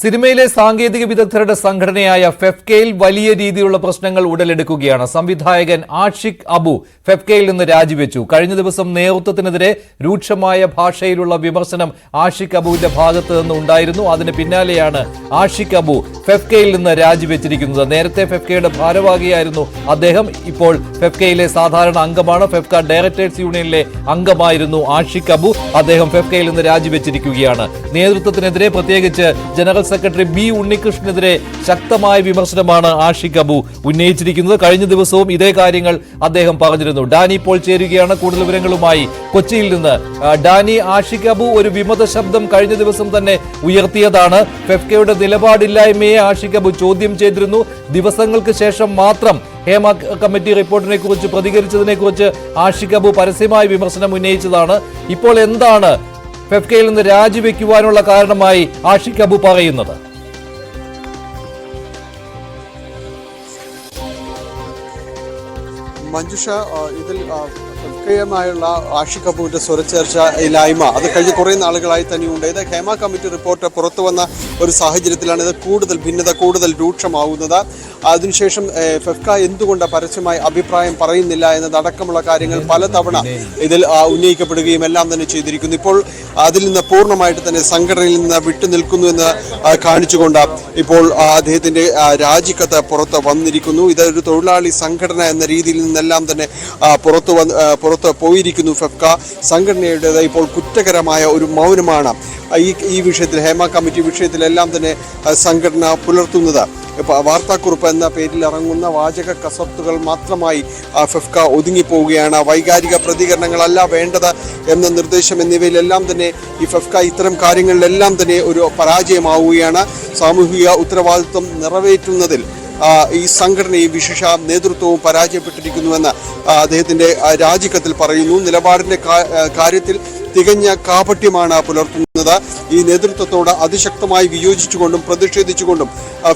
സിനിമയിലെ സാങ്കേതിക വിദഗ്ധരുടെ സംഘടനയായ ഫെഫ്കയിൽ വലിയ രീതിയിലുള്ള പ്രശ്നങ്ങൾ ഉടലെടുക്കുകയാണ്. സംവിധായകൻ ആഷിഖ് അബു ഫെഫ്കയിൽ നിന്ന് രാജിവെച്ചു. കഴിഞ്ഞ ദിവസം നേതൃത്വത്തിനെതിരെ രൂക്ഷമായ ഭാഷയിലുള്ള വിമർശനം ആഷിഖ് അബുവിന്റെ ഭാഗത്ത് നിന്ന് ഉണ്ടായിരുന്നു. അതിന് പിന്നാലെയാണ് ആഷിഖ് അബു ഫെഫ്കയിൽ നിന്ന് രാജിവെച്ചിരിക്കുന്നത്. നേരത്തെ ഫെഫ്കയുടെ ഭാരവാഹിയായിരുന്നു അദ്ദേഹം. ഇപ്പോൾ ഫെഫ്കയിലെ സാധാരണ അംഗമാണ്. ഫെഫ്ക ഡയറക്ടേഴ്സ് യൂണിയനിലെ അംഗമായിരുന്നു ആഷിഖ് അബു. അദ്ദേഹം ഫെഫ്കയിൽ നിന്ന് രാജിവെച്ചിരിക്കുകയാണ്. നേതൃത്വത്തിനെതിരെ, പ്രത്യേകിച്ച് ജനറൽ സെക്രട്ടറി ബി ഉണ്ണികൃഷ്ണനെതിരെ ശക്തമായ വിമർശനമാണ് ആഷിഖ് അബു ഉന്നയിച്ചിരിക്കുന്നത്. കഴിഞ്ഞ ദിവസവും ഇതേ കാര്യങ്ങൾ അദ്ദേഹം പറഞ്ഞിരുന്നു. ഡാനി ഇപ്പോൾ ചേരുകയാണ് കൂടുതൽ വിവരങ്ങളുമായി കൊച്ചിയിൽ നിന്ന്. ഡാനി, ആഷിഖ് അബു ഒരു വിമത ശബ്ദം കഴിഞ്ഞ ദിവസം തന്നെ ഉയർത്തിയതാണ്. ഫെഫ്കയുടെ നിലപാടില്ലായ്മയെ ആഷിഖ് അബു ചോദ്യം ചെയ്തിരുന്നു. ദിവസങ്ങൾക്ക് ശേഷം മാത്രം ഹേമ കമ്മിറ്റി റിപ്പോർട്ടിനെ കുറിച്ച് പ്രതികരിച്ചതിനെ കുറിച്ച് ആഷിഖ് അബു പരസ്യമായ വിമർശനം ഉന്നയിച്ചതാണ്. ഇപ്പോൾ എന്താണ് ഫെഫ്കയിൽ നിന്ന് രാജിവെക്കുവാനുള്ള കാരണമായി ആഷിഖ് അബു പറയുന്നത്? മഞ്ജുഷ, ഇതിൽ ഫെഫ്കയുമായുള്ള ആഷിഖ് അബുവിന്റെ സ്വരച്ചേർച്ച ഇല്ലായ്മ അത് കഴിഞ്ഞ കുറേ നാളുകളായി തന്നെയുണ്ട്. ഇത് ഹേമ കമ്മിറ്റി റിപ്പോർട്ട് പുറത്തു വന്ന ഒരു സാഹചര്യത്തിലാണ് ഇത് ഭിന്നത കൂടുതൽ രൂക്ഷമാവുന്നത്. അതിനുശേഷം ഫെഫ്ക എന്തുകൊണ്ട് പരസ്യമായി അഭിപ്രായം പറയുന്നില്ല എന്നതടക്കമുള്ള കാര്യങ്ങൾ പലതവണ ഇതിൽ ഉന്നയിക്കപ്പെടുകയും എല്ലാം തന്നെ ചെയ്തിരിക്കുന്നു. ഇപ്പോൾ അതിൽ നിന്ന് പൂർണ്ണമായിട്ട് തന്നെ സംഘടനയിൽ നിന്ന് വിട്ടുനിൽക്കുന്നു എന്ന് കാണിച്ചുകൊണ്ട് ഇപ്പോൾ അദ്ദേഹത്തിന്റെ രാജിക്കത്ത് പുറത്ത് വന്നിരിക്കുന്നു. ഇതൊരു തൊഴിലാളി സംഘടന എന്ന രീതിയിൽ നിന്നെല്ലാം തന്നെ പുറത്ത് പോയിരിക്കുന്നു. ഫെഫ്ക സംഘടനയുടേത് ഇപ്പോൾ കുറ്റകരമായ ഒരു മൗനമാണ് ഈ വിഷയത്തിൽ, ഹേമ കമ്മിറ്റി വിഷയത്തിലെല്ലാം തന്നെ സംഘടന പുലർത്തുന്നത്. വാർത്താക്കുറിപ്പ് എന്ന പേരിൽ ഇറങ്ങുന്ന വാചക കസർത്തുകൾ മാത്രമായി ഫെഫ്ക ഒതുങ്ങിപ്പോവുകയാണ്. വൈകാരിക പ്രതികരണങ്ങളല്ല വേണ്ടത് എന്ന നിർദ്ദേശം എന്നിവയിലെല്ലാം തന്നെ ഈ ഫെഫ്ക ഇത്തരം കാര്യങ്ങളിലെല്ലാം തന്നെ ഒരു പരാജയമാവുകയാണ്. സാമൂഹിക ഉത്തരവാദിത്വം നിറവേറ്റുന്നതിൽ ഈ സംഘടനയും വിശേഷ നേതൃത്വവും പരാജയപ്പെട്ടിരിക്കുന്നുവെന്ന് അദ്ദേഹത്തിന്റെ രാജിക്കത്തിൽ പറയുന്നു. നിലപാടിന്റെ കാര്യത്തിൽ തികഞ്ഞ കാപട്യമാണ് പുലർത്തുന്നത്. ഈ നേതൃത്വത്തോട് അതിശക്തമായി വിയോജിച്ചുകൊണ്ടും പ്രതിഷേധിച്ചുകൊണ്ടും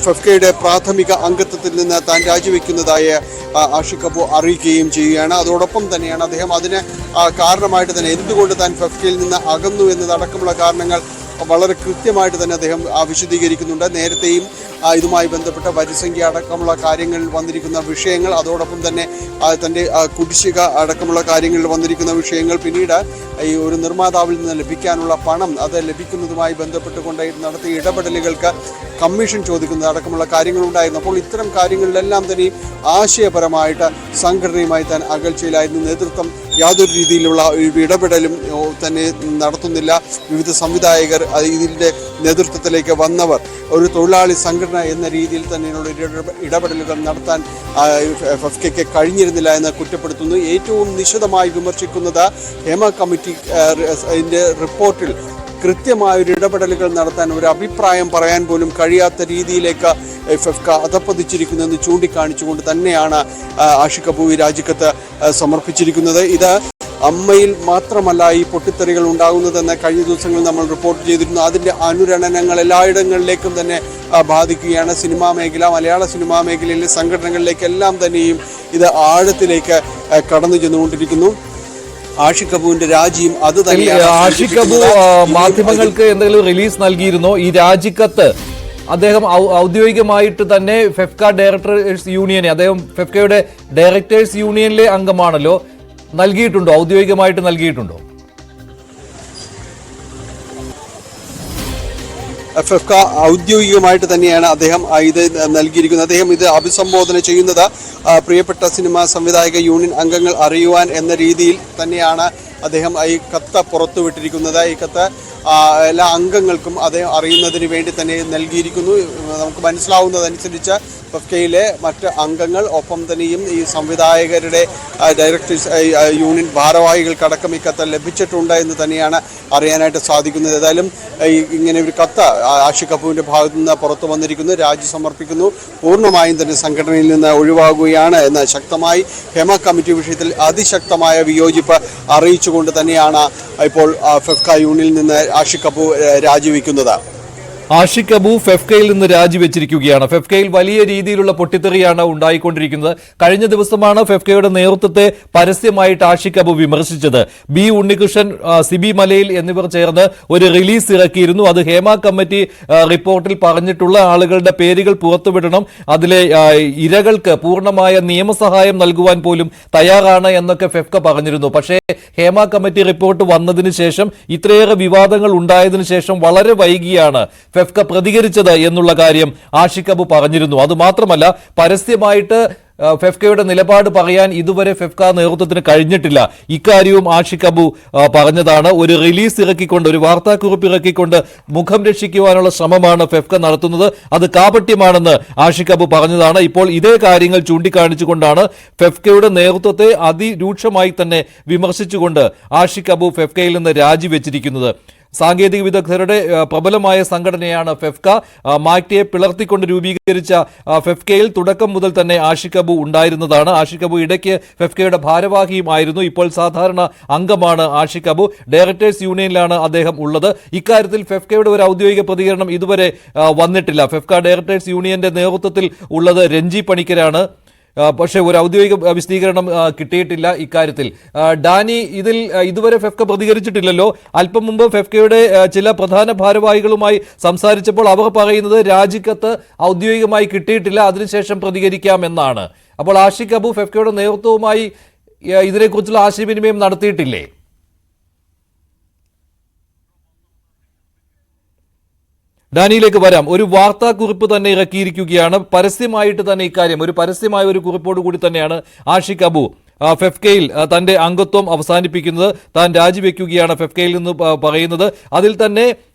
ഫെഫ്കയുടെ പ്രാഥമിക അംഗത്വത്തിൽ നിന്ന് താൻ രാജിവെക്കുന്നതായി ആഷിഖ് അബു അറിയിക്കുകയും ചെയ്യുകയാണ്. അതോടൊപ്പം തന്നെയാണ് അദ്ദേഹം അതിന് കാരണമായിട്ട് തന്നെ എന്തുകൊണ്ട് താൻ ഫെഫ്കയിൽ നിന്ന് അകന്നു എന്നതടക്കമുള്ള കാരണങ്ങൾ വളരെ കൃത്യമായിട്ട് തന്നെ അദ്ദേഹം വിശദീകരിക്കുന്നുണ്ട്. നേരത്തെയും ഇതുമായി ബന്ധപ്പെട്ട വരിസംഖ്യ അടക്കമുള്ള കാര്യങ്ങളിൽ വന്നിരിക്കുന്ന വിഷയങ്ങൾ, അതോടൊപ്പം തന്നെ തൻ്റെ കുടിശ്ശിക അടക്കമുള്ള കാര്യങ്ങളിൽ വന്നിരിക്കുന്ന വിഷയങ്ങൾ, പിന്നീട് ഈ ഒരു നിർമ്മാതാവിൽ നിന്ന് ലഭിക്കാനുള്ള പണം അത് ലഭിക്കുന്നതുമായി ബന്ധപ്പെട്ടുകൊണ്ട് നടത്തിയ ഇടപെടലുകൾക്ക് കമ്മീഷൻ ചോദിക്കുന്നത് അടക്കമുള്ള കാര്യങ്ങളുണ്ടായിരുന്നു. അപ്പോൾ ഇത്തരം കാര്യങ്ങളിലെല്ലാം തന്നെ ആശയപരമായിട്ട് സംഘടനയുമായി താൻ അകൽച്ചയിലായിരുന്നു. നേതൃത്വം യാതൊരു രീതിയിലുള്ള ഇടപെടലും തന്നെ നടത്തുന്നില്ല. വിവിധ സംവിധായകർ, ഇതിൻ്റെ നേതൃത്വത്തിലേക്ക് വന്നവർ ഒരു തൊഴിലാളി സംഘടന എന്ന രീതിയിൽ തന്നെയുള്ള ഇടപെടലുകൾ നടത്താൻ ഫെഫ്കയ്ക്ക് കഴിഞ്ഞിരുന്നില്ല എന്ന് കുറ്റപ്പെടുത്തുന്നു. ഏറ്റവും നിശിതമായി വിമർശിക്കുന്നത് ഹേമ കമ്മിറ്റി റിപ്പോർട്ടിൽ കൃത്യമായൊരു ഇടപെടലുകൾ നടത്താൻ, ഒരു അഭിപ്രായം പറയാൻ പോലും കഴിയാത്ത രീതിയിലേക്ക് ഫെഫ്ക അധപ്പതിച്ചിരിക്കുന്നതെന്ന് ചൂണ്ടിക്കാണിച്ചുകൊണ്ട് തന്നെയാണ് ആഷിഖ് അബു ഈ രാജിക്കത്ത് സമർപ്പിച്ചിരിക്കുന്നത്. ഇത് അമ്മയിൽ മാത്രമല്ല ഈ പൊട്ടിത്തെറികൾ ഉണ്ടാകുന്നതെന്ന് കഴിഞ്ഞ ദിവസങ്ങളിൽ നമ്മൾ റിപ്പോർട്ട് ചെയ്തിരുന്നു. അതിൻ്റെ അനുരണനങ്ങൾ എല്ലായിടങ്ങളിലേക്കും തന്നെ ബാധിക്കുകയാണ്. സിനിമാ മേഖല, മലയാള സിനിമാ മേഖലയിലെ സംഘടനകളിലേക്കെല്ലാം തന്നെയും ഇത് ആഴത്തിലേക്ക് കടന്നു ചെന്നുകൊണ്ടിരിക്കുന്നു. ആഷിഖ് അബുവിന്റെ രാജിയും അത് തന്നെയാണ്. ആഷിഖ് അബു മാധ്യമങ്ങൾക്ക് എന്തെങ്കിലും റിലീസ് നൽകിയിരുന്നോ? ഈ രാജിക്കത്ത് അദ്ദേഹം ഔദ്യോഗികമായിട്ട് തന്നെ ഫെഫ്ക ഡയറക്ടേഴ്സ് യൂണിയനെ, അദ്ദേഹം ഫെഫ്കയുടെ ഡയറക്ടേഴ്സ് യൂണിയനിലെ അംഗമാണല്ലോ, നൽകിയിട്ടുണ്ടോ? ഔദ്യോഗികമായിട്ട് നൽകിയിട്ടുണ്ടോ? ഫെഫ്ക ഔദ്യോഗികമായിട്ട് തന്നെയാണ് അദ്ദേഹം ഇത് നൽകിയിരിക്കുന്നത്. അദ്ദേഹം ഇത് അഭിസംബോധന ചെയ്യുന്നത് പ്രിയപ്പെട്ട സിനിമാ സംവിധായക യൂണിയൻ അംഗങ്ങൾ അറിയുവാൻ എന്ന രീതിയിൽ തന്നെയാണ് അദ്ദേഹം ഈ കത്ത് പുറത്തുവിട്ടിരിക്കുന്നത്. ഈ കത്ത് എല്ലാ അംഗങ്ങൾക്കും അദ്ദേഹം അറിയുന്നതിന് വേണ്ടി തന്നെ നൽകിയിരിക്കുന്നു. നമുക്ക് മനസ്സിലാവുന്നതനുസരിച്ച് ഫെഫ്കയിലെ മറ്റ് അംഗങ്ങൾ, ഒപ്പം തന്നെയും ഈ സംവിധായകരുടെ ഡയറക്ടേഴ്സ് യൂണിയൻ ഭാരവാഹികൾക്കടക്കം ഈ കത്ത് ലഭിച്ചിട്ടുണ്ട് എന്ന് തന്നെയാണ് അറിയാനായിട്ട് സാധിക്കുന്നത്. ഏതായാലും ഇങ്ങനെ ഒരു കത്ത് ആഷിഖ് അബുവിൻ്റെ ഭാഗത്തു നിന്ന് പുറത്തു വന്നിരിക്കുന്നു. രാജി സമർപ്പിക്കുന്നു, പൂർണ്ണമായും തന്നെ സംഘടനയിൽ നിന്ന് ഒഴിവാകുകയാണ് എന്ന് ശക്തമായി ഹേമ കമ്മിറ്റി വിഷയത്തിൽ അതിശക്തമായ വിയോജിപ്പ് അറിയിച്ചുകൊണ്ട് തന്നെയാണ് ഇപ്പോൾ ഫെഫ്ക യൂണിയനിൽ നിന്ന് ആഷിഖ് അബു രാജിവെക്കുന്നത്. ആഷിഖ് അബു ഫെഫ്കയിൽ നിന്ന് രാജിവെച്ചിരിക്കുകയാണ്. ഫെഫ്കയിൽ വലിയ രീതിയിലുള്ള പൊട്ടിത്തെറിയാണ് ഉണ്ടായിക്കൊണ്ടിരിക്കുന്നത്. കഴിഞ്ഞ ദിവസമാണ് ഫെഫ്കയുടെ നേതൃത്വത്തെ പരസ്യമായിട്ട് ആഷിഖ് അബു വിമർശിച്ചത്. ബി ഉണ്ണികൃഷ്ണൻ, സിബി മലയിൽ എന്നിവർ ചേർന്ന് ഒരു റിലീസ് ഇറക്കിയിരുന്നു. അത് ഹേമ കമ്മിറ്റി റിപ്പോർട്ടിൽ പറഞ്ഞിട്ടുള്ള ആളുകളുടെ പേരുകൾ പുറത്തുവിടണം, അതിലെ ഇരകൾക്ക് പൂർണ്ണമായ നിയമസഹായം നൽകുവാൻ പോലും തയ്യാറാണ് എന്നൊക്കെ ഫെഫ്ക പറഞ്ഞിരുന്നു. പക്ഷേ ഹേമ കമ്മിറ്റി റിപ്പോർട്ട് വന്നതിന് ശേഷം, ഇത്രയേറെ വിവാദങ്ങൾ ഉണ്ടായതിനു ശേഷം വളരെ വൈകിയാണ് ഫെഫ്ക പ്രതികരിച്ചത് എന്നുള്ള കാര്യം ആഷിഖ് അബു പറഞ്ഞിരുന്നു. അതുമാത്രമല്ല, പരസ്യമായിട്ട് ഫെഫ്കയുടെ നിലപാട് പറയാൻ ഇതുവരെ ഫെഫ്ക നേതൃത്വത്തിന് കഴിഞ്ഞിട്ടില്ല. ഇക്കാര്യവും ആഷിഖ് അബു പറഞ്ഞതാണ്. ഒരു റിലീസ് ഇറക്കിക്കൊണ്ട്, ഒരു വാർത്താക്കുറിപ്പ് ഇറക്കിക്കൊണ്ട് മുഖം രക്ഷിക്കുവാനുള്ള ശ്രമമാണ് ഫെഫ്ക നടത്തുന്നത്. അത് കാപട്യമാണെന്ന് ആഷിഖ് അബു പറഞ്ഞതാണ്. ഇപ്പോൾ ഇതേ കാര്യങ്ങൾ ചൂണ്ടിക്കാണിച്ചുകൊണ്ടാണ് ഫെഫ്കയുടെ നേതൃത്വത്തെ അതിരൂക്ഷമായി തന്നെ വിമർശിച്ചുകൊണ്ട് ആഷിഖ് അബു ഫെഫ്കയിൽ നിന്ന് രാജിവെച്ചിരിക്കുന്നത്. സാങ്കേതിക വിദഗ്ധരുടെ പ്രബലമായ സംഘടനയാണ് ഫെഫ്ക. മാക്ടിയെ പിളർത്തിക്കൊണ്ട് രൂപീകരിച്ച ഫെഫ്കയിൽ തുടക്കം മുതൽ തന്നെ ആഷിഖ് അബു ഉണ്ടായിരുന്നതാണ്. ആഷിഖ് അബു ഇടയ്ക്ക് ഫെഫ്കയുടെ ഭാരവാഹിയുമായിരുന്നു. ഇപ്പോൾ സാധാരണ അംഗമാണ് ആഷിഖ് അബു. ഡയറക്ടേഴ്സ് യൂണിയനിലാണ് അദ്ദേഹം ഉള്ളത്. ഇക്കാര്യത്തിൽ ഫെഫ്കയുടെ ഒരു ഔദ്യോഗിക പ്രതികരണം ഇതുവരെ വന്നിട്ടില്ല. ഫെഫ്ക ഡയറക്ടേഴ്സ് യൂണിയന്റെ നേതൃത്വത്തിൽ ഉള്ളത് രഞ്ജി പണിക്കരാണ്. പക്ഷേ ഒരു ഔദ്യോഗിക വിശദീകരണം കിട്ടിയിട്ടില്ല ഇക്കാര്യത്തിൽ. ഡാനി, ഇതിൽ ഇതുവരെ ഫെഫ്ക പ്രതികരിച്ചിട്ടില്ലല്ലോ. അല്പം മുമ്പ് ഫെഫ്കയുടെ ചില പ്രധാന ഭാരവാഹികളുമായി സംസാരിച്ചപ്പോൾ അവർ പറയുന്നത് രാജിക്കത്ത് ഔദ്യോഗികമായി കിട്ടിയിട്ടില്ല, അതിനുശേഷം പ്രതികരിക്കാം എന്നാണ്. അപ്പോൾ ആഷിഖ് അബു ഫെഫ്കയുടെ നേതൃത്വവുമായി ഇതിനെക്കുറിച്ചുള്ള ആശയവിനിമയം നടത്തിയിട്ടില്ലേ? ഡാനിയിലേക്ക് വരാം. ഒരു വാർത്താക്കുറിപ്പ് തന്നെ ഇറക്കിയിരിക്കുകയാണ്. പരസ്യമായിട്ട് തന്നെ ഇക്കാര്യം, ഒരു പരസ്യമായ ഒരു കുറിപ്പോട് കൂടി തന്നെയാണ് ആഷിഖ് അബു ഫെഫ്കയിൽ തന്റെ അംഗത്വം അവസാനിപ്പിക്കുന്നത്. താൻ രാജിവെക്കുകയാണ് ഫെഫ്കയിൽ നിന്ന് പറയുന്നത്. അതിൽ തന്നെ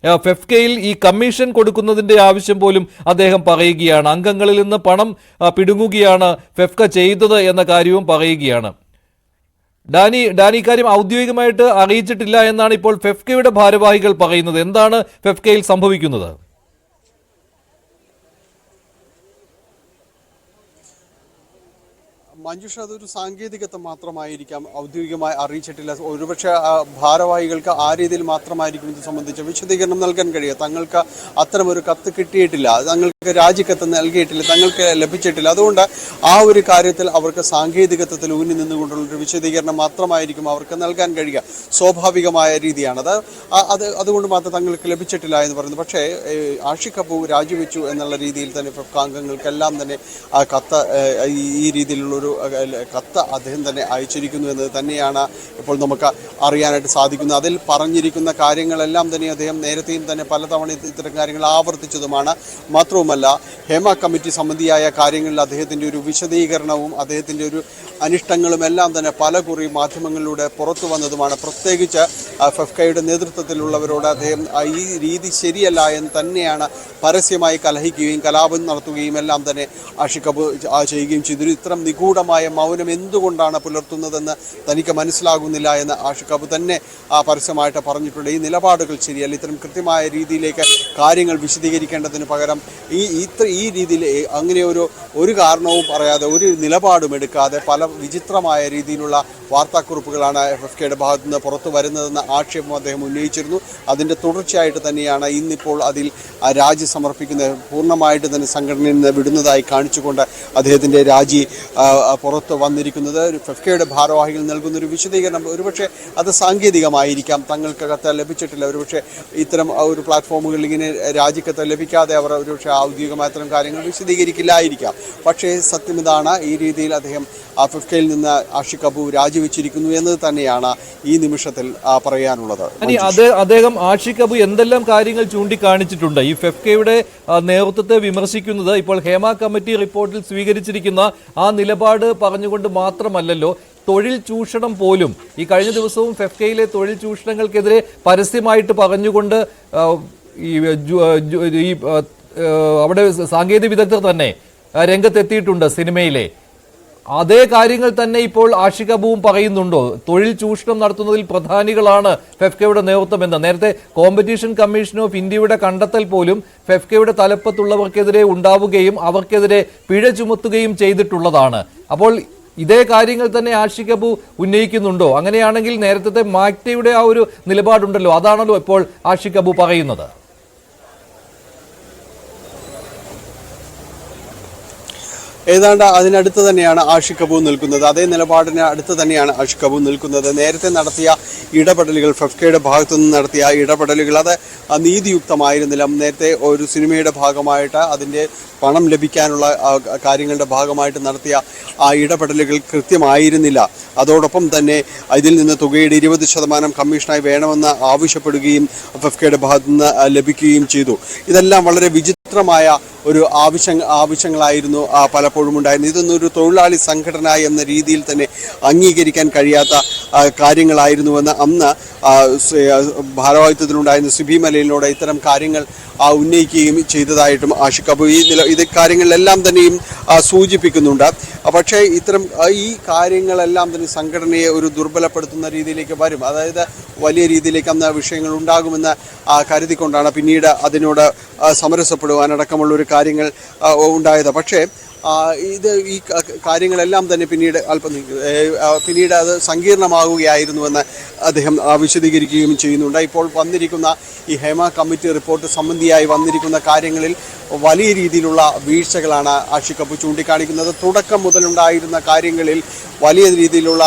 ഫെഫ്കയിൽ ഈ കമ്മീഷൻ കൊടുക്കുന്നതിന്റെ ആവശ്യം പോലും അദ്ദേഹം പറയുകയാണ്. അംഗങ്ങളിൽ നിന്ന് പണം പിടുങ്ങുകയാണ് ഫെഫ്ക ചെയ്തത് എന്ന കാര്യവും പറയുകയാണ്. ഡാനി, ഇക്കാര്യം ഔദ്യോഗികമായിട്ട് അറിയിച്ചിട്ടില്ല എന്നാണ് ഇപ്പോൾ ഫെഫ്കയുടെ ഭാരവാഹികൾ പറയുന്നത്. എന്താണ് ഫെഫ്കയിൽ സംഭവിക്കുന്നത്? മഞ്ജുഷ, അതൊരു സാങ്കേതികത്വം മാത്രമായിരിക്കാം, ഔദ്യോഗികമായി അറിയിച്ചിട്ടില്ല. ഒരുപക്ഷെ ഭാരവാഹികൾക്ക് ആ രീതിയിൽ മാത്രമായിരിക്കും ഇത് സംബന്ധിച്ച് വിശദീകരണം നൽകാൻ കഴിയുക. തങ്ങൾക്ക് അത്തരമൊരു കത്ത് കിട്ടിയിട്ടില്ല, തങ്ങൾക്ക് രാജിക്കത്ത് നൽകിയിട്ടില്ല, തങ്ങൾക്ക് ലഭിച്ചിട്ടില്ല. അതുകൊണ്ട് ആ ഒരു കാര്യത്തിൽ അവർക്ക് സാങ്കേതികത്വത്തിൽ ഊന്നി നിന്നുകൊണ്ടുള്ളൊരു വിശദീകരണം മാത്രമായിരിക്കും അവർക്ക് നൽകാൻ കഴിയുക. സ്വാഭാവികമായ രീതിയാണത്. അതുകൊണ്ട് മാത്രം തങ്ങൾക്ക് ലഭിച്ചിട്ടില്ല എന്ന് പറയുന്നത്. പക്ഷേ ആഷിഖ് അബു രാജിവെച്ചു എന്നുള്ള രീതിയിൽ തന്നെ ഫെഫ്ക അംഗങ്ങൾക്കെല്ലാം തന്നെ ആ കത്ത്, ഈ രീതിയിലുള്ളൊരു കത്ത് അദ്ദേഹം തന്നെ അയച്ചിരിക്കുന്നു എന്നത് തന്നെയാണ് ഇപ്പോൾ നമുക്ക് അറിയാനായിട്ട് സാധിക്കുന്നത്. അതിൽ പറഞ്ഞിരിക്കുന്ന കാര്യങ്ങളെല്ലാം തന്നെ അദ്ദേഹം നേരത്തെയും തന്നെ പലതവണ ഇത്തരം കാര്യങ്ങൾ ആവർത്തിച്ചതുമാണ്. മാത്രവുമല്ല, ഹേമ കമ്മിറ്റി സംബന്ധിയായ കാര്യങ്ങളിൽ അദ്ദേഹത്തിൻ്റെ ഒരു വിശദീകരണവും അദ്ദേഹത്തിൻ്റെ ഒരു അനിഷ്ടങ്ങളും എല്ലാം തന്നെ പലകുറി മാധ്യമങ്ങളിലൂടെ പുറത്തു വന്നതുമാണ്. പ്രത്യേകിച്ച് ഫെഫ്കയുടെ നേതൃത്വത്തിലുള്ളവരോട് അദ്ദേഹം ഈ രീതി ശരിയല്ല എന്ന് തന്നെയാണ് പരസ്യമായി കലഹിക്കുകയും കലാപം നടത്തുകയും എല്ലാം തന്നെ ആഷിഖ് അബു ചെയ്യുകയും ചെയ്തു. ഇത്തരം നിഗൂഢമായ മൗനം എന്തുകൊണ്ടാണ് പുലർത്തുന്നതെന്ന് തനിക്ക് മനസ്സിലാകുന്നില്ല എന്ന് ആഷിഖ് അബു തന്നെ പരസ്യമായിട്ട് പറഞ്ഞിട്ടുണ്ട്. ഈ നിലപാടുകൾ ശരിയല്ല, ഇത്തരം കൃത്യമായ രീതിയിലേക്ക് കാര്യങ്ങൾ വിശദീകരിക്കേണ്ടതിന് പകരം ഈ രീതിയിൽ അങ്ങനെ ഒരു കാരണവും പറയാതെ, ഒരു നിലപാടും എടുക്കാതെ പല വിചിത്രമായ രീതിയിലുള്ള വാർത്താക്കുറിപ്പുകളാണ് ഫെഫ്കയുടെ ഭാഗത്തു നിന്ന് പുറത്തു വരുന്നതെന്ന ആക്ഷേപം അദ്ദേഹം ഉന്നയിച്ചിരുന്നു. അതിൻ്റെ തുടർച്ചയായിട്ട് തന്നെയാണ് ഇന്നിപ്പോൾ അതിൽ രാജി സമർപ്പിക്കുന്നത്. പൂർണ്ണമായിട്ട് തന്നെ സംഘടനയിൽ നിന്ന് വിടുന്നതായി കാണിച്ചുകൊണ്ട് അദ്ദേഹത്തിൻ്റെ രാജി പുറത്ത് വന്നിരിക്കുന്നത്. ഫെഫ്കയുടെ ഭാരവാഹികൾ നൽകുന്നൊരു വിശദീകരണം ഒരുപക്ഷെ അത് സാങ്കേതികമായിരിക്കാം, തങ്ങൾക്കകത്ത് ലഭിച്ചിട്ടില്ല. ഒരുപക്ഷെ ഇത്തരം ഒരു പ്ലാറ്റ്ഫോമുകളിൽ ഇങ്ങനെ രാജിക്കത്ത് ലഭിക്കാതെ അവർ ഒരുപക്ഷെ ഔദ്യോഗികമായ ഇത്തരം കാര്യങ്ങൾ വിശദീകരിക്കില്ലായിരിക്കാം. പക്ഷേ സത്യം ഇതാണ്, ഈ രീതിയിൽ അദ്ദേഹം ഫെഫ്കയിൽ നിന്ന് ആഷിഖ് അബു രാജിവെച്ചിരിക്കുന്നു എന്നത് തന്നെയാണ് ഈ നിമിഷത്തിൽ പറയാനുള്ളത്. അദ്ദേഹം ആഷിഖ് അബു എന്തെല്ലാം കാര്യങ്ങൾ ചൂണ്ടിക്കാണിച്ചിട്ടുണ്ട് ഈ ഫെഫ്കയുടെ നേതൃത്വത്തെ വിമർശിക്കുന്നത്? ഇപ്പോൾ ഹേമ കമ്മിറ്റി റിപ്പോർട്ടിൽ സ്വീകരിച്ചിരിക്കുന്ന ആ നിലപാട് പറഞ്ഞുകൊണ്ട് മാത്രമല്ലല്ലോ, തൊഴിൽ ചൂഷണം പോലും ഈ കഴിഞ്ഞ ദിവസവും ഫെഫ്കയിലെ തൊഴിൽ ചൂഷണങ്ങൾക്കെതിരെ പരസ്യമായിട്ട് പറഞ്ഞുകൊണ്ട് ഈ അവിടെ സാങ്കേതിക വിദഗ്ധർ തന്നെ രംഗത്തെത്തിയിട്ടുണ്ട്. സിനിമയിലെ അതേ കാര്യങ്ങൾ തന്നെ ഇപ്പോൾ ആഷിഖ് അബുവും പറയുന്നുണ്ടോ? തൊഴിൽ ചൂഷണം നടത്തുന്നതിൽ പ്രധാനികളാണ് ഫെഫ്കയുടെ നേതൃത്വം എന്ന്. നേരത്തെ കോമ്പറ്റീഷൻ കമ്മീഷൻ ഓഫ് ഇന്ത്യയുടെ കണ്ടെത്തൽ പോലും ഫെഫ്കയുടെ തലപ്പത്തുള്ളവർക്കെതിരെ ഉണ്ടാവുകയും അവർക്കെതിരെ പിഴ ചുമത്തുകയും ചെയ്തിട്ടുള്ളതാണ്. അപ്പോൾ ഇതേ കാര്യങ്ങൾ തന്നെ ആഷിഖ് അബു ഉന്നയിക്കുന്നുണ്ടോ? അങ്ങനെയാണെങ്കിൽ നേരത്തെ മാക്ടയുടെ ആ ഒരു നിലപാടുണ്ടല്ലോ, അതാണല്ലോ ഇപ്പോൾ ആഷിഖ് അബു പറയുന്നത്. ഏതാണ്ട് അതിനടുത്ത് തന്നെയാണ് ആഷിഖ് അബു നിൽക്കുന്നത്. അതേ നിലപാടിന് അടുത്ത് തന്നെയാണ് ആഷിഖ് അബു നിൽക്കുന്നത്. നേരത്തെ നടത്തിയ ഇടപെടലുകൾ, ഫെഫ്കയുടെ ഭാഗത്തു നിന്ന് നടത്തിയ ഇടപെടലുകൾ അത് നീതിയുക്തമായിരുന്നില്ല. നേരത്തെ ഒരു സിനിമയുടെ ഭാഗമായിട്ട് അതിൻ്റെ പണം ലഭിക്കാനുള്ള കാര്യങ്ങളുടെ ഭാഗമായിട്ട് നടത്തിയ ആ ഇടപെടലുകൾ കൃത്യമായിരുന്നില്ല. അതോടൊപ്പം തന്നെ ഇതിൽ നിന്ന് തുകയുടെ 20% കമ്മീഷനായി വേണമെന്ന് ആവശ്യപ്പെടുകയും ഫെഫ്കയുടെ ഭാഗത്തു നിന്ന് ലഭിക്കുകയും ചെയ്തു. ഇതെല്ലാം വളരെ വിചിത്രമായ ഒരു ആവശ്യങ്ങളായിരുന്നു പലപ്പോഴും ഉണ്ടായിരുന്നത്. ഇതൊന്നും ഒരു തൊഴിലാളി സംഘടന എന്ന രീതിയിൽ തന്നെ അംഗീകരിക്കാൻ കഴിയാത്ത കാര്യങ്ങളായിരുന്നുവെന്ന് അന്ന് ഭാരവാഹിത്വത്തിലുണ്ടായിരുന്ന സിബി മലയിലൂടെ ഇത്തരം കാര്യങ്ങൾ ഉന്നയിക്കുകയും ചെയ്തതായിട്ടും ആഷിഖ് അബു ഇത് കാര്യങ്ങളിലെല്ലാം തന്നെയും സൂചിപ്പിക്കുന്നുണ്ട്. പക്ഷേ ഈ കാര്യങ്ങളെല്ലാം തന്നെ സംഘടനയെ ഒരു ദുർബലപ്പെടുത്തുന്ന രീതിയിലേക്ക് വരും. അതായത് വലിയ രീതിയിലേക്ക് അന്ന് വിഷയങ്ങൾ ഉണ്ടാകുമെന്ന് കരുതിക്കൊണ്ടാണ് പിന്നീട് അതിനോട് സമരസപ്പെടുവാനടക്കമുള്ള ഒരു കാര്യങ്ങൾ ഉണ്ടായത്. പക്ഷേ ഈ കാര്യങ്ങളെല്ലാം തന്നെ പിന്നീട് അത് സങ്കീർണമാവുകയായിരുന്നുവെന്ന് അദ്ദേഹം വിശദീകരിക്കുകയും ചെയ്യുന്നുണ്ട്. ഇപ്പോൾ വന്നിരിക്കുന്ന ഈ ഹേമ കമ്മിറ്റി റിപ്പോർട്ട് സംബന്ധിയായി വന്നിരിക്കുന്ന കാര്യങ്ങളിൽ വലിയ രീതിയിലുള്ള വീഴ്ചകളാണ് ആഷിഖ് അബു ചൂണ്ടിക്കാണിക്കുന്നത്. തുടക്കം മുതലുണ്ടായിരുന്ന കാര്യങ്ങളിൽ വലിയ രീതിയിലുള്ള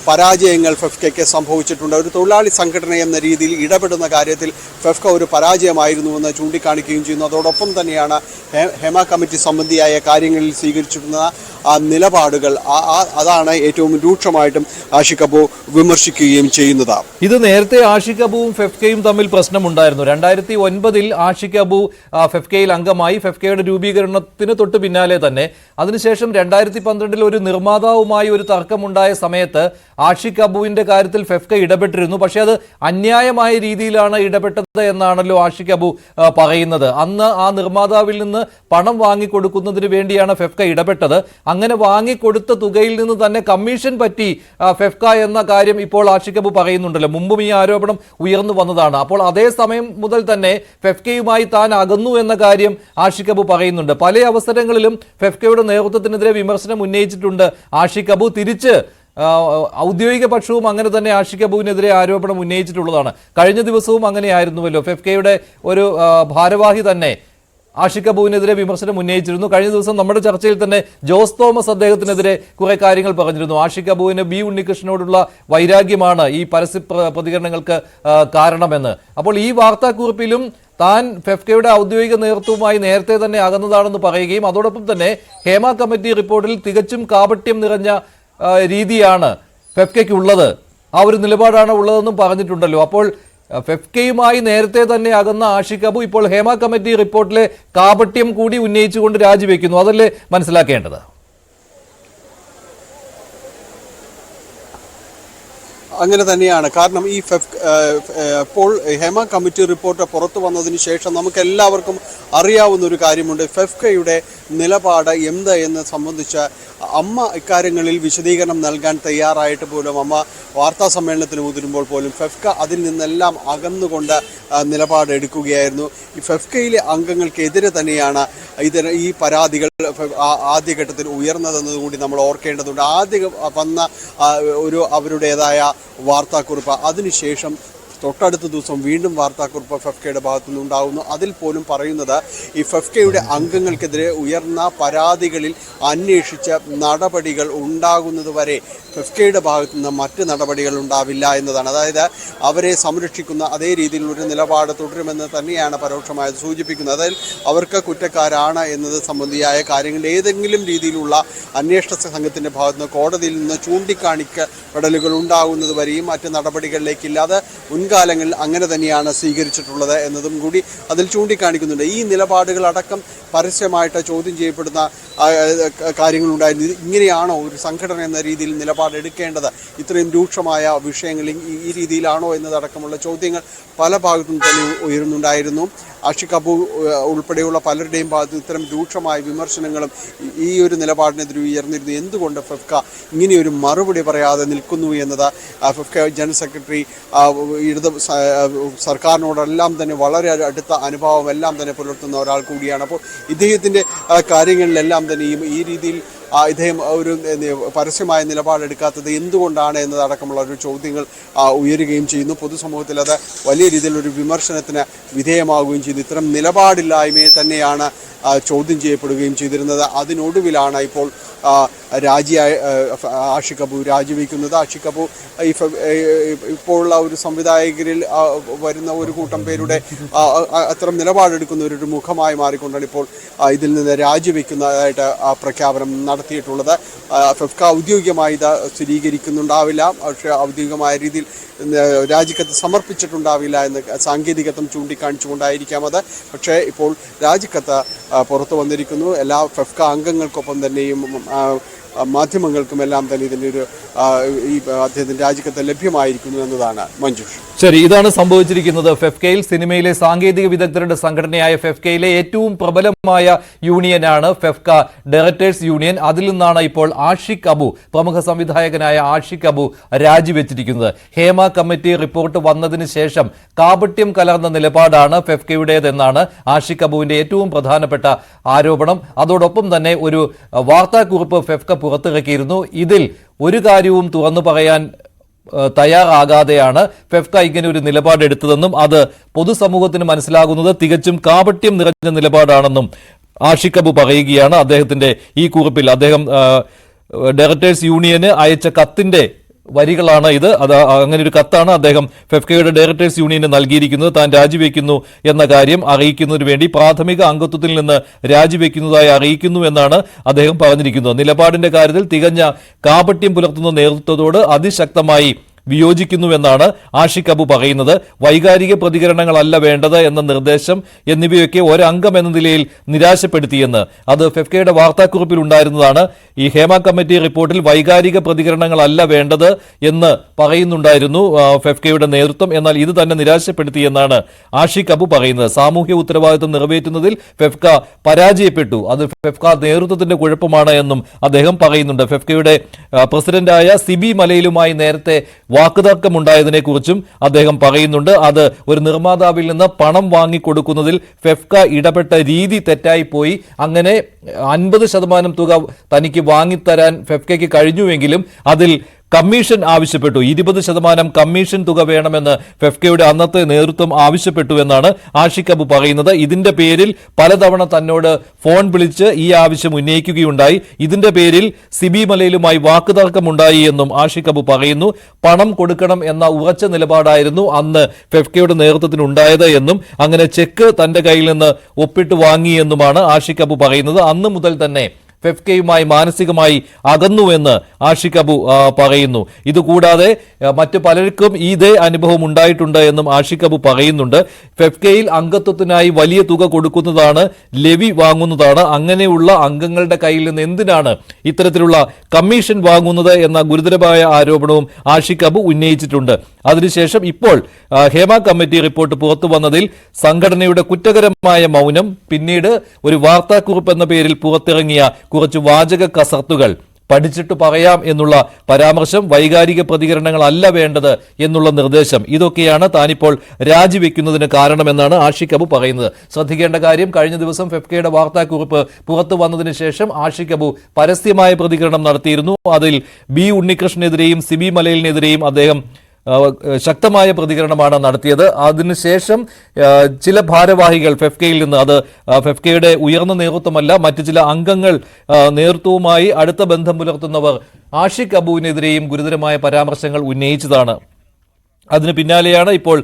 പരാജയങ്ങൾ ഫെഫ്കയ്ക്ക് സംഭവിച്ചിട്ടുണ്ട്. ഒരു തൊഴിലാളി സംഘടന എന്ന രീതിയിൽ ഇടപെടുന്ന കാര്യത്തിൽ ഫെഫ്ക ഒരു പരാജയമായിരുന്നുവെന്ന് ചൂണ്ടിക്കാണിക്കുകയും ചെയ്യുന്നു. അതോടൊപ്പം തന്നെയാണ് ഹേമ കമ്മിറ്റി സംബന്ധിയായ കാര്യങ്ങളിൽ സ്വീകരിച്ചിരുന്ന നിലപാടുകൾ അതാണ് ഏറ്റവും രൂക്ഷമായിട്ടും ആഷിഖ് അബു വിമർശിക്കുകയും ചെയ്യുന്നത്. ഇത് നേരത്തെ ആഷിഖ് അബുവും ഫെഫ്കയും തമ്മിൽ പ്രശ്നമുണ്ടായിരുന്നു. 2009 ആഷിഖ് അബു ഫെഫ്കയിൽ അംഗമായി. ഫെഫ്കയുടെ രൂപീകരണത്തിന് തൊട്ട് പിന്നാലെ തന്നെ അതിനുശേഷം 2012 ഒരു നിർമ്മാതാവുമായി ഒരു തർക്കമുണ്ടായ സമയത്ത് ആഷിഖ് അബുവിന്റെ കാര്യത്തിൽ ഫെഫ്ക ഇടപെട്ടിരുന്നു. പക്ഷേ അത് അന്യായമായ രീതിയിലാണ് ഇടപെട്ടത് എന്നാണല്ലോ ആഷിഖ് അബു പറയുന്നത്. അന്ന് ആ നിർമ്മാതാവിൽ നിന്ന് പണം വാങ്ങിക്കൊടുക്കുന്നതിന് വേണ്ടിയാണ് ഫെഫ്ക ഇടപെട്ടത്. അങ്ങനെ വാങ്ങിക്കൊടുത്ത തുകയിൽ നിന്ന് തന്നെ കമ്മീഷൻ പറ്റി ഫെഫ്ക എന്ന കാര്യം ഇപ്പോൾ ആഷിഖ് അബു പറയുന്നുണ്ടല്ലോ. മുമ്പും ഈ ആരോപണം ഉയർന്നു വന്നതാണ്. അപ്പോൾ അതേ സമയം മുതൽ തന്നെ ഫെഫ്കയുമായി താൻ അകന്നു എന്ന കാര്യം ആഷിഖ് അബു പറയുന്നുണ്ട്. പല അവസരങ്ങളിലും ഫെഫ്കയുടെ നേതൃത്വത്തിനെതിരെ വിമർശനം ഉന്നയിച്ചിട്ടുണ്ട് ആഷിഖ് അബു. തിരിച്ച് ഔദ്യോഗിക പക്ഷവും അങ്ങനെ തന്നെ ആഷിഖ് അബുവിനെതിരെ ആരോപണം ഉന്നയിച്ചിട്ടുള്ളതാണ്. കഴിഞ്ഞ ദിവസവും അങ്ങനെയായിരുന്നുവല്ലോ. ഫെഫ്കയുടെ ഒരു ഭാരവാഹി തന്നെ ആഷിഖ് അബുവിനെതിരെ വിമർശനം ഉന്നയിച്ചിരുന്നു. കഴിഞ്ഞ ദിവസം നമ്മുടെ ചർച്ചയിൽ തന്നെ ജോസ് തോമസ് അദ്ദേഹത്തിനെതിരെ കുറെ കാര്യങ്ങൾ പറഞ്ഞിരുന്നു. ആഷിഖ് അബുവിന് ബി ഉണ്ണികൃഷ്ണനോടുള്ള വൈരാഗ്യമാണ് ഈ പരസ്യ പ്രതികരണങ്ങൾക്ക് കാരണമെന്ന്. അപ്പോൾ ഈ വാർത്താക്കുറിപ്പിലും താൻ ഫെഫ്കയുടെ ഔദ്യോഗിക നേതൃത്വവുമായി നേരത്തെ തന്നെ അകന്നതാണെന്ന് പറയുകയും അതോടൊപ്പം തന്നെ ഹേമ കമ്മിറ്റി റിപ്പോർട്ടിൽ തികച്ചും കാപട്യം നിറഞ്ഞ രീതിയാണ് ഫെഫ്കയ്ക്കുള്ളത്, ആ ഒരു നിലപാടാണ് ഉള്ളതെന്നും പറഞ്ഞിട്ടുണ്ടല്ലോ. അപ്പോൾ ഫെഫ്കയുമായി നേരത്തെ തന്നെ അകന്ന ആഷിഖ് അബു ഇപ്പോൾ ഹേമ കമ്മിറ്റി റിപ്പോർട്ടിലെ കാപട്യം കൂടി ഉന്നയിച്ചുകൊണ്ട് രാജിവെക്കുന്നു. അതല്ലേ മനസ്സിലാക്കേണ്ടത്? അങ്ങനെ തന്നെയാണ്. കാരണം ഈ ഇപ്പോൾ ഹേമ കമ്മിറ്റി റിപ്പോർട്ട് പുറത്തു വന്നതിന് ശേഷം നമുക്ക് എല്ലാവർക്കും അറിയാവുന്ന ഒരു കാര്യമുണ്ട്. ഫെഫ്കയുടെ നിലപാട് എന്ത് എന്ന് സംബന്ധിച്ച് അമ്മ ഇക്കാര്യങ്ങളിൽ വിശദീകരണം നൽകാൻ തയ്യാറായിട്ട് പോലും അമ്മ വാർത്താ സമ്മേളനത്തിന് മുതിരുമ്പോൾ പോലും ഫെഫ്ക അതിൽ നിന്നെല്ലാം അകന്നുകൊണ്ട് നിലപാടെടുക്കുകയായിരുന്നു. ഈ ഫെഫ്കയിലെ അംഗങ്ങൾക്കെതിരെ തന്നെയാണ് ഈ പരാതികൾ ആദ്യഘട്ടത്തിൽ ഉയർന്നതെന്നതുകൂടി നമ്മൾ ഓർക്കേണ്ടതുണ്ട്. ആദ്യം വന്ന അവരുടേതായ വാർത്താക്കുറിപ്പ്, അതിനുശേഷം തൊട്ടടുത്ത ദിവസം വീണ്ടും വാർത്താക്കുറിപ്പ് ഫെഫ്കയുടെ ഭാഗത്തുനിന്ന് ഉണ്ടാകുന്നു. അതിൽ പോലും പറയുന്നത് ഈ ഫെഫ്കയുടെ അംഗങ്ങൾക്കെതിരെ ഉയർന്ന പരാതികളിൽ അന്വേഷിച്ച് നടപടികൾ ഉണ്ടാകുന്നത് വരെ ഫെഫ്കയുടെ ഭാഗത്തു നിന്ന് മറ്റ് നടപടികൾ ഉണ്ടാവില്ല എന്നതാണ്. അതായത് അവരെ സംരക്ഷിക്കുന്ന അതേ രീതിയിലുള്ളൊരു നിലപാട് തുടരുമെന്ന് തന്നെയാണ് പരോക്ഷമായത് സൂചിപ്പിക്കുന്നത്. അതായത് അവർക്ക് കുറ്റക്കാരാണ് എന്നത് സംബന്ധിയായ കാര്യങ്ങളിൽ ഏതെങ്കിലും രീതിയിലുള്ള അന്വേഷണ സംഘത്തിൻ്റെ ഭാഗത്തുനിന്ന് കോടതിയിൽ നിന്ന് ചൂണ്ടിക്കാണിക്കപ്പെടലുകൾ ഉണ്ടാകുന്നത് വരെയും മറ്റ് നടപടികളിലേക്കില്ലാതെ മുൻകാലങ്ങളിൽ അങ്ങനെ തന്നെയാണ് സ്വീകരിച്ചിട്ടുള്ളത് എന്നതും കൂടി അതിൽ ചൂണ്ടിക്കാണിക്കുന്നുണ്ട്. ഈ നിലപാടുകളടക്കം പരസ്യമായിട്ട് ചോദ്യം ചെയ്യപ്പെടുന്ന കാര്യങ്ങളുണ്ടായിരുന്നു. ഇങ്ങനെയാണോ ഒരു സംഘടന എന്ന രീതിയിൽ നിലപാടെടുക്കേണ്ടത്? ഇത്രയും രൂക്ഷമായ വിഷയങ്ങളിൽ ഈ രീതിയിലാണോ എന്നതടക്കമുള്ള ചോദ്യങ്ങൾ പല ഭാഗത്തും തന്നെ ഉയരുന്നുണ്ടായിരുന്നു. ആഷിഖ് അബു ഉൾപ്പെടെയുള്ള പലരുടെയും ഭാഗത്ത് ഇത്തരം രൂക്ഷമായ വിമർശനങ്ങളും ഈ ഒരു നിലപാടിനെതിരെ ഉയർന്നിരുന്നു. എന്തുകൊണ്ട് ഫെഫ്ക ഇങ്ങനെയൊരു മറുപടി പറയാതെ നിൽക്കുന്നു എന്നത് ഫെഫ്ക ജനറൽ സെക്രട്ടറി സർക്കാരിനോടെല്ലാം തന്നെ വളരെ അടുത്ത അനുഭവം എല്ലാം തന്നെ പുലർത്തുന്ന ഒരാൾ കൂടിയാണ്. അപ്പോൾ ഇദ്ദേഹത്തിൻ്റെ കാര്യങ്ങളിലെല്ലാം തന്നെയും ഈ രീതിയിൽ ഇദ്ദേഹം ഒരു പരസ്യമായ നിലപാടെടുക്കാത്തത് എന്തുകൊണ്ടാണ് എന്നതടക്കമുള്ള ഒരു ചോദ്യങ്ങൾ ഉയരുകയും ചെയ്യുന്നു. പൊതുസമൂഹത്തിൽ അത് വലിയ രീതിയിലൊരു വിമർശനത്തിന് വിധേയമാവുകയും ചെയ്യുന്നു. ഇത്തരം നിലപാടില്ലായ്മയെ തന്നെയാണ് ചോദ്യം ചെയ്യപ്പെടുകയും ചെയ്തിരുന്നത്. അതിനൊടുവിലാണ് ഇപ്പോൾ ആഷിഖ് അബു രാജിവെക്കുന്നത്. ആഷിഖ് അബു ഇപ്പോഴുള്ള ഒരു സംവിധായകരിൽ വരുന്ന ഒരു കൂട്ടം പേരുടെ അത്തരം നിലപാടെടുക്കുന്ന ഒരു മുഖമായി മാറിക്കൊണ്ടാണ് ഇപ്പോൾ ഇതിൽ നിന്ന് രാജിവെക്കുന്നതായിട്ട് പ്രഖ്യാപനം നടത്തിയിട്ടുള്ളത്. ഫെഫ്ക ഔദ്യോഗികമായി ഇത് സ്ഥിരീകരിക്കുന്നുണ്ടാവില്ല, പക്ഷേ ഔദ്യോഗികമായ രീതിയിൽ രാജിക്കത്ത് സമർപ്പിച്ചിട്ടുണ്ടാവില്ല എന്ന് സാങ്കേതികത്വം ചൂണ്ടിക്കാണിച്ചുകൊണ്ടായിരിക്കാം അത്. പക്ഷേ ഇപ്പോൾ രാജിക്കത്ത് പുറത്തു വന്നിരിക്കുന്നു. എല്ലാ ഫെഫ്ക അംഗങ്ങൾക്കൊപ്പം തന്നെയും മാധ്യമങ്ങൾക്കുമെല്ലാം തന്നെ ഇതിൻ്റെ ഒരു അദ്ദേഹത്തിൻ്റെ രാജിക്കത്ത് ലഭ്യമായിരിക്കുന്നു എന്നതാണ് മഞ്ജുഷ്. ശരി, ഇതാണ് സംഭവിച്ചിരിക്കുന്നത്. ഫെഫ്കയിൽ സിനിമയിലെ സാങ്കേതിക വിദഗ്ധരുടെ സംഘടനയായ ഫെഫ്കയിലെ ഏറ്റവും പ്രബലമായ യൂണിയനാണ് ഫെഫ്ക ഡയറക്ടേഴ്സ് യൂണിയൻ. അതിൽ നിന്നാണ് ഇപ്പോൾ ആഷിഖ് അബു, പ്രമുഖ സംവിധായകനായ ആഷിഖ് അബു രാജിവെച്ചിരിക്കുന്നത്. ഹേമ കമ്മിറ്റി റിപ്പോർട്ട് വന്നതിന് ശേഷം കാപട്യം കലർന്ന നിലപാടാണ് ഫെഫ്കയുടേതെന്നാണ് ആഷിഖ് അബുവിന്റെ ഏറ്റവും പ്രധാനപ്പെട്ട ആരോപണം. അതോടൊപ്പം തന്നെ ഒരു വാർത്താക്കുറിപ്പ് ഫെഫ്ക പുറത്തിറക്കിയിരുന്നു. ഇതിൽ ഒരു കാര്യവും തുറന്നു പറയാൻ തയ്യാറാകാതെയാണ് ഫെഫ്ക ഇങ്ങനെ ഒരു നിലപാടെടുത്തതെന്നും അത് പൊതുസമൂഹത്തിന് മനസ്സിലാകുന്നത് തികച്ചും കാപട്യം നിറഞ്ഞ നിലപാടാണെന്നും ആഷിഖ് അബു പറയുകയാണ്. അദ്ദേഹത്തിന്റെ ഈ കുറിപ്പിൽ അദ്ദേഹം ഡയറക്ടേഴ്സ് യൂണിയന് അയച്ച കത്തിന്റെ വരികളാണ് ഇത്. അത് അങ്ങനെ ഒരു കത്താണ് അദ്ദേഹം ഫെഫ്കയുടെ ഡയറക്ടേഴ്സ് യൂണിയന് നൽകിയിരിക്കുന്നത്. താൻ രാജിവെക്കുന്നു എന്ന കാര്യം അറിയിക്കുന്നതിന് വേണ്ടി പ്രാഥമിക അംഗത്വത്തിൽ നിന്ന് രാജിവെക്കുന്നതായി അറിയിക്കുന്നു എന്നാണ് അദ്ദേഹം പറഞ്ഞിരിക്കുന്നത്. നിലപാടിന്റെ കാര്യത്തിൽ തികഞ്ഞ കാപട്യം പുലർത്തുന്ന നേതൃത്വത്തോട് അതിശക്തമായി വിയോജിക്കുന്നുവെന്നാണ് ആഷിഖ് അബു പറയുന്നത്. വൈകാരിക പ്രതികരണങ്ങളല്ല വേണ്ടത് എന്ന നിർദ്ദേശം എന്നിവയൊക്കെ ഒരംഗം എന്ന നിലയിൽ നിരാശപ്പെടുത്തിയെന്ന് അത് ഫെഫ്കയുടെ വാർത്താക്കുറിപ്പിൽ ഉണ്ടായിരുന്നതാണ്. ഈ ഹേമ കമ്മിറ്റി റിപ്പോർട്ടിൽ വൈകാരിക പ്രതികരണങ്ങളല്ല വേണ്ടത് എന്ന് പറയുന്നുണ്ടായിരുന്നു ഫെഫ്കയുടെ നേതൃത്വം. എന്നാൽ ഇത് തന്നെ നിരാശപ്പെടുത്തിയെന്നാണ് ആഷിഖ് അബു പറയുന്നത്. സാമൂഹ്യ ഉത്തരവാദിത്വം നിറവേറ്റുന്നതിൽ ഫെഫ്ക പരാജയപ്പെട്ടു, അത് ഫെഫ്ക നേതൃത്വത്തിന്റെ കുഴപ്പമാണ് എന്നും അദ്ദേഹം പറയുന്നുണ്ട്. ഫെഫ്കയുടെ പ്രസിഡന്റായ സിബി മലയിലുമായി നേരത്തെ വാക്കുതർക്കമുണ്ടായതിനെക്കുറിച്ചും അദ്ദേഹം പറയുന്നുണ്ട്. അത് ഒരു നിർമ്മാതാവിൽ നിന്ന് പണം വാങ്ങിക്കൊടുക്കുന്നതിൽ ഫെഫ്ക ഇടപെട്ട രീതി തെറ്റായിപ്പോയി. അങ്ങനെ 50% തുക തനിക്ക് വാങ്ങിത്തരാൻ ഫെഫ്കയ്ക്ക് കഴിഞ്ഞുവെങ്കിലും അതിൽ കമ്മീഷൻ ആവശ്യപ്പെട്ടു. 20% കമ്മീഷൻ തുക വേണമെന്ന് ഫെഫ്കയുടെ അന്നത്തെ നേതൃത്വം ആവശ്യപ്പെട്ടുവെന്നാണ് ആഷിഖ് അബു പറയുന്നത്. ഇതിന്റെ പേരിൽ പലതവണ തന്നോട് ഫോൺ വിളിച്ച് ഈ ആവശ്യം ഉന്നയിക്കുകയുണ്ടായി. ഇതിന്റെ പേരിൽ സിബി മലയിലുമായി വാക്കുതർക്കമുണ്ടായി എന്നും ആഷിഖ് അബു പറയുന്നു. പണം കൊടുക്കണം എന്ന ഉറച്ച നിലപാടായിരുന്നു അന്ന് ഫെഫ്കയുടെ നേതൃത്വത്തിനുണ്ടായത് എന്നും അങ്ങനെ ചെക്ക് തന്റെ കയ്യിൽ നിന്ന് ഒപ്പിട്ട് വാങ്ങിയെന്നുമാണ് ആഷിഖ് അബു പറയുന്നത്. അന്ന് മുതൽ തന്നെ ഫെഫ്കയുമായി മാനസികമായി അകന്നുവെന്ന് ആഷിഖ് അബു പറയുന്നു. ഇതുകൂടാതെ മറ്റു പലർക്കും ഇതേ അനുഭവം ഉണ്ടായിട്ടുണ്ട് എന്നും ആഷിഖ് അബു പറയുന്നുണ്ട്. ഫെഫ്കയിൽ അംഗത്വത്തിനായി വലിയ തുക കൊടുക്കുന്നതാണ്, ലെവി വാങ്ങുന്നതാണ്. അങ്ങനെയുള്ള അംഗങ്ങളുടെ കയ്യിൽ നിന്ന് എന്തിനാണ് ഇത്തരത്തിലുള്ള കമ്മീഷൻ വാങ്ങുന്നത് എന്ന ഗുരുതരമായ ആരോപണവും ആഷിഖ് അബു ഉന്നയിച്ചിട്ടുണ്ട്. അതിനുശേഷം ഇപ്പോൾ ഹേമ കമ്മിറ്റി റിപ്പോർട്ട് പുറത്തു വന്നതിൽ സംഘടനയുടെ കുറ്റകരമായ മൗനം, പിന്നീട് ഒരു വാർത്താക്കുറിപ്പ് എന്ന പേരിൽ പുറത്തിറങ്ങിയ കുറച്ച് വാചക കസർത്തുകൾ, പഠിച്ചിട്ട് പറയാം എന്നുള്ള പരാമർശം, വൈകാരിക പ്രതികരണങ്ങളല്ല വേണ്ടത് എന്നുള്ള നിർദ്ദേശം, ഇതൊക്കെയാണ് താനിപ്പോൾ രാജിവെക്കുന്നതിന് കാരണമെന്നാണ് ആഷിഖ് അബു പറയുന്നത്. ശ്രദ്ധിക്കേണ്ട കാര്യം, കഴിഞ്ഞ ദിവസം ഫെഫ്കയുടെ വാർത്താക്കുറിപ്പ് പുറത്തു വന്നതിന് ശേഷം ആഷിഖ് അബു പരസ്യമായ പ്രതികരണം നടത്തിയിരുന്നു. അതിൽ ബി ഉണ്ണികൃഷ്ണനെതിരെയും സിബി മലയിലിനെതിരെയും അദ്ദേഹം ശക്തമായ പ്രതികരണമാണ് നടത്തിയത്. അതിനുശേഷം ചില ഭാരവാഹികൾ ഫെഫ്കയിൽ നിന്ന്, അത് ഫെഫ്കയുടെ ഉയർന്ന നേതൃത്വമല്ല, മറ്റു ചില അംഗങ്ങൾ നേതൃത്വവുമായി അടുത്ത ബന്ധം പുലർത്തുന്നവർ ആഷിഖ് അബുവിനെതിരെയും ഗുരുതരമായ പരാമർശങ്ങൾ ഉന്നയിച്ചതാണ്. അതിന് പിന്നാലെയാണ് ഇപ്പോൾ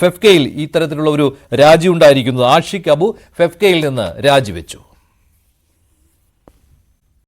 ഫെഫ്കയിൽ ഇത്തരത്തിലുള്ള ഒരു രാജി ഉണ്ടായിരിക്കുന്നത്. ആഷിഖ് അബു ഫെഫ്കയിൽ നിന്ന് രാജിവെച്ചു.